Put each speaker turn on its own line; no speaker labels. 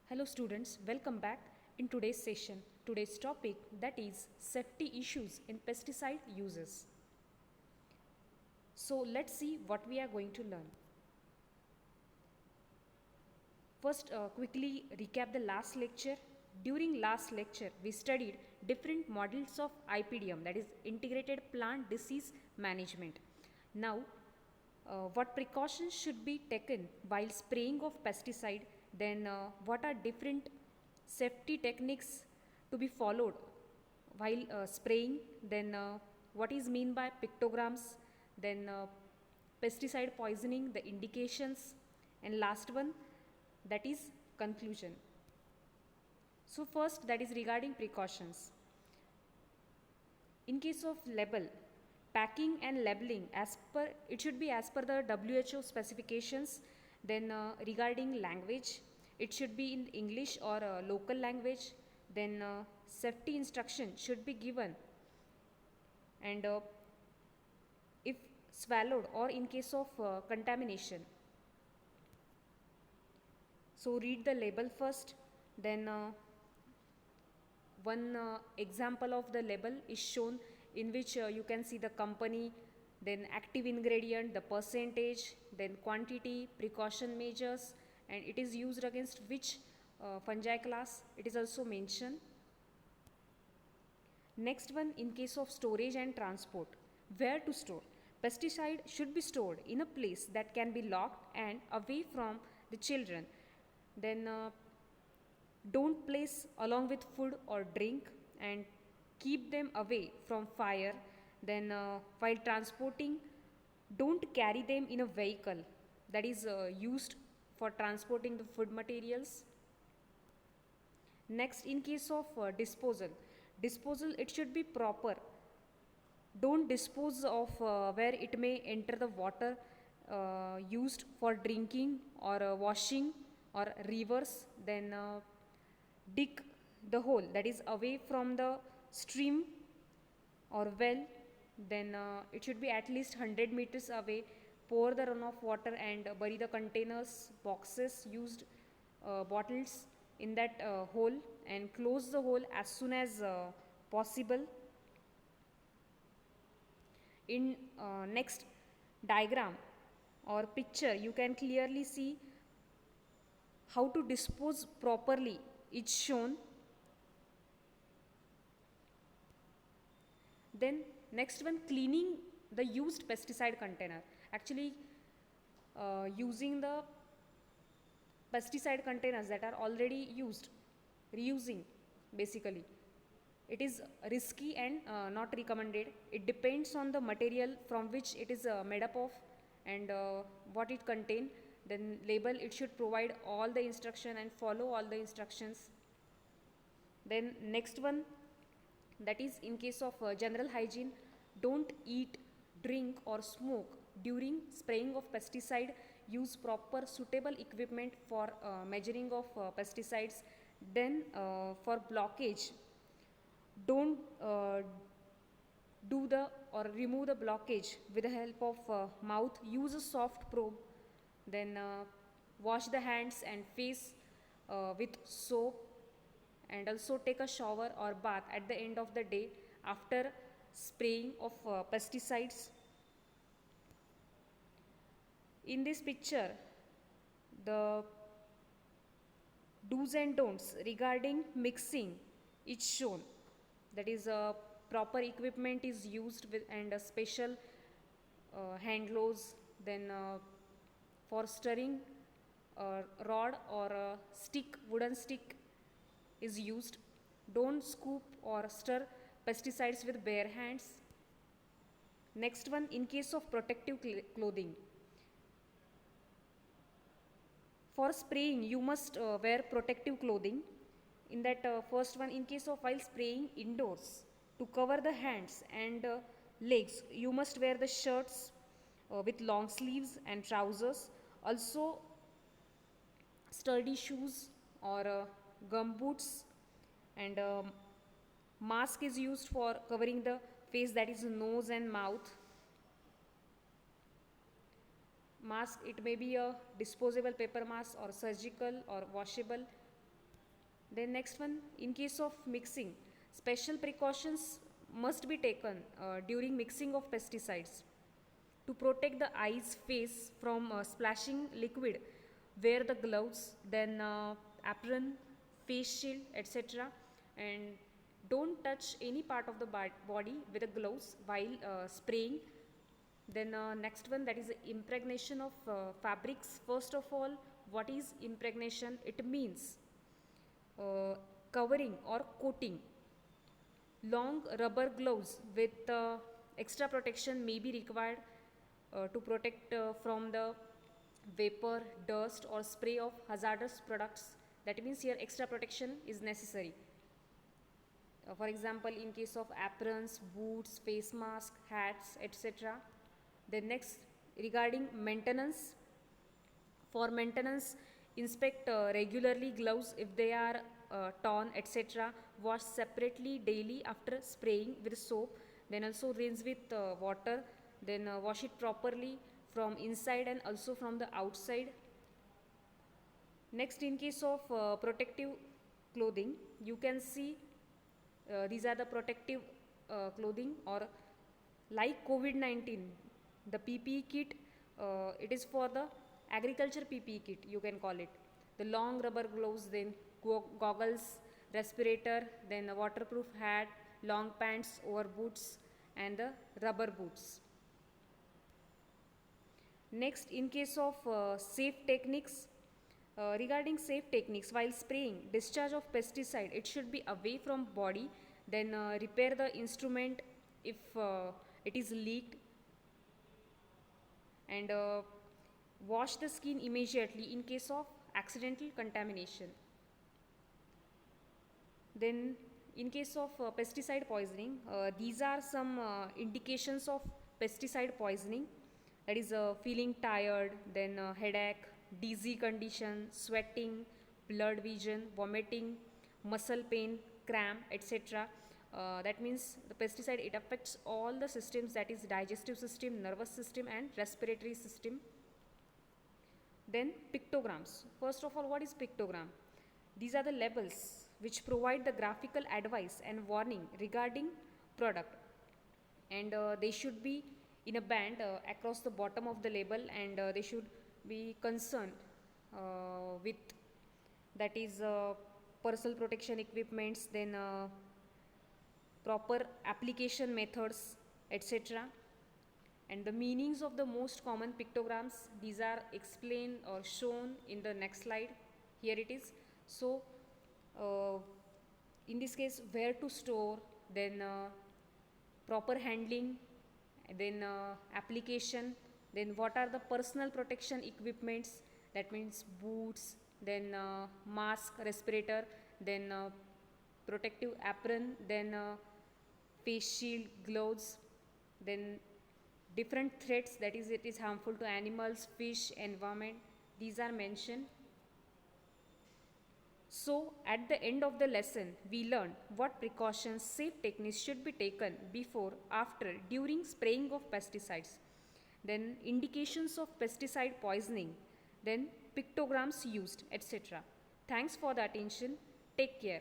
Hello students, welcome back in today's session. Today's topic that is safety issues in pesticide uses. So let's see what we are going to learn. First, quickly recap the last lecture. During last lecture, we studied different models of IPDM, that is Integrated Plant Disease Management. Now, what precautions should be taken while spraying of pesticide, then what are different safety techniques to be followed while spraying, then what is mean by pictograms, then pesticide poisoning, the indications, and last one, that is conclusion. So first, that is regarding precautions. In case of label, packing and labeling, as per it should be as per the WHO specifications. Then regarding language, it should be in English or local language. Then safety instruction should be given, and if swallowed or in case of contamination. So read the label first, then one example of the label is shown, in which you can see the company, then active ingredient, the percentage, then quantity, precaution measures, and it is used against which fungi class it is also mentioned. Next one, in case of storage and transport, where to store. Pesticide should be stored in a place that can be locked and away from the children. Then don't place along with food or drink, and keep them away from fire. Then while transporting, don't carry them in a vehicle that is used for transporting the food materials. Next, in case of disposal it should be proper. Don't dispose of where it may enter the water used for drinking or washing or rivers. Then dig the hole that is away from the stream or well. Then it should be at least 100 meters away. Pour the runoff water and bury the containers, boxes, used bottles in that hole, and close the hole as soon as possible. In next diagram or picture, you can clearly see how to dispose properly. It's shown. Then next one, cleaning the used pesticide container. Actually, using the pesticide containers that are already used, reusing basically, it is risky and not recommended. It depends on the material from which it is made up of, and what it contain. Then label, it should provide all the instruction and follow all the instructions. Then next one, that is in case of general hygiene, don't eat, drink or smoke during spraying of pesticide. Use proper suitable equipment for measuring of pesticides. Then for blockage, don't do the or remove the blockage with the help of mouth. Use a soft probe. Then wash the hands and face with soap, and also take a shower or bath at the end of the day after spraying of pesticides. In this picture, the do's and don'ts regarding mixing is shown. That is proper equipment is used with, and a special hand gloves. Then for stirring, rod or stick, wooden stick is used. Don't scoop or stir pesticides with bare hands. Next one, in case of protective clothing, for spraying you must wear protective clothing. In that first one, in case of while spraying indoors, to cover the hands and legs, you must wear the shirts with long sleeves and trousers. Also sturdy shoes or gum boots, and mask is used for covering the face, that is nose and mouth. Mask, it may be a disposable paper mask or surgical or washable. Then next one, in case of mixing, special precautions must be taken during mixing of pesticides to protect the eyes, face from splashing liquid. Wear the gloves, then apron, face shield, etc. And don't touch any part of the body with the gloves while spraying. Then next one, that is the impregnation of fabrics. First of all, what is impregnation? It means uh, covering or coating. Long rubber gloves with extra protection may be required to protect from the vapor, dust or spray of hazardous products. That means here extra protection is necessary. For example, in case of aprons, boots, face mask, hats, etc. Then next, regarding maintenance, for maintenance, inspect regularly gloves if they are torn, etc. Wash separately daily after spraying with soap. Then also rinse with water. Then wash it properly from inside and also from the outside. Next, in case of protective clothing, you can see these are the protective clothing, or like COVID-19, the PPE kit, it is for the agriculture PPE kit, you can call it. The long rubber gloves, then goggles, respirator, then a waterproof hat, long pants over boots, and the rubber boots. Next, in case of safe techniques, regarding safe techniques, while spraying discharge of pesticide, it should be away from body. Then repair the instrument if it is leaked, and wash the skin immediately in case of accidental contamination. Then in case of pesticide poisoning, these are some indications of pesticide poisoning, that is feeling tired, then headache, dizzy condition, sweating, blurred vision, vomiting, muscle pain, cramp, etc. That means the pesticide, it affects all the systems, that is digestive system, nervous system and respiratory system. Then pictograms. First of all, what is pictogram? These are the labels which provide the graphical advice and warning regarding product, and they should be in a band across the bottom of the label, and they should be concerned with, that is personal protection equipments, then proper application methods, etc. And the meanings of the most common pictograms, these are explained or shown in the next slide. Here it is. So uh, in this case, where to store, then proper handling, then application, then what are the personal protection equipments, that means boots, then mask, respirator, then protective apron, then face shield, gloves, then different threats, that is it is harmful to animals, fish, environment, these are mentioned. So at the end of the lesson, we learned what precautions, safe techniques should be taken before, after, during spraying of pesticides, then indications of pesticide poisoning, then pictograms used, etc. Thanks for the attention. Take care.